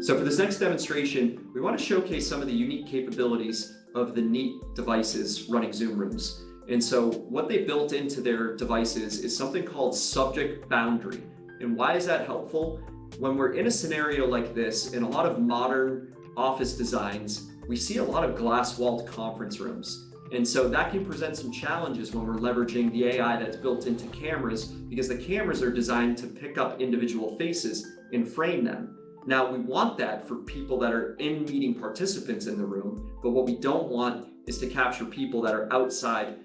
So for this next demonstration, we want to showcase some of the unique capabilities of the Neat devices running Zoom rooms. And so what they built into their devices is something called subject boundary. And why is that helpful? When we're in a scenario like this, in a lot of modern office designs, we see a lot of glass-walled conference rooms. And so that can present some challenges when we're leveraging the AI that's built into cameras, because the cameras are designed to pick up individual faces and frame them. Now, we want that for people that are in meeting participants in the room, but what we don't want is to capture people that are outside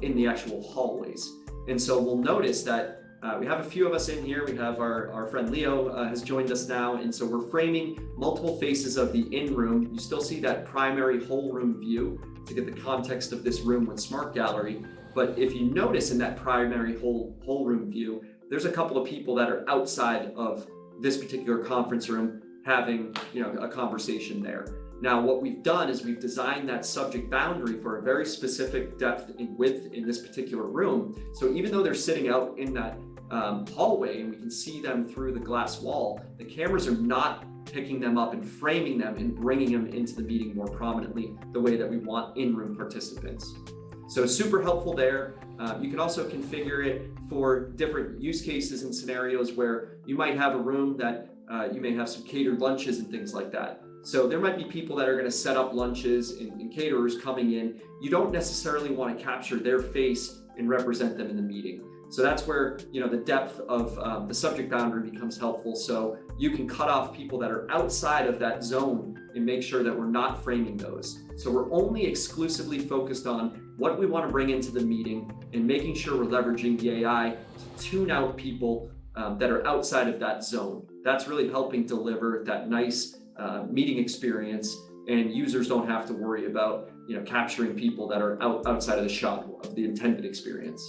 in the actual hallways. And so we'll notice that we have a few of us in here. We have our friend Leo has joined us now. And so we're framing multiple faces of the in-room. You still see that primary whole room view to get the context of this room with Smart Gallery. But if you notice in that primary whole room view, there's a couple of people that are outside of this particular conference room having a conversation there. Now, what we've done is we've designed that subject boundary for a very specific depth and width in this particular room. So even though they're sitting out in that hallway and we can see them through the glass wall, the cameras are not picking them up and framing them and bringing them into the meeting more prominently the way that we want in-room participants. So super helpful there. You can also configure it for different use cases and scenarios where you might have a room that you may have some catered lunches and things like that. So there might be people that are going to set up lunches and caterers coming in. You don't necessarily want to capture their face and represent them in the meeting. So that's where the depth of the subject boundary becomes helpful. So you can cut off people that are outside of that zone and make sure that we're not framing those. So we're only exclusively focused on what we want to bring into the meeting and making sure we're leveraging the AI to tune out people that are outside of that zone. That's really helping deliver that nice meeting experience, and users don't have to worry about capturing people that are outside of the shot of the intended experience.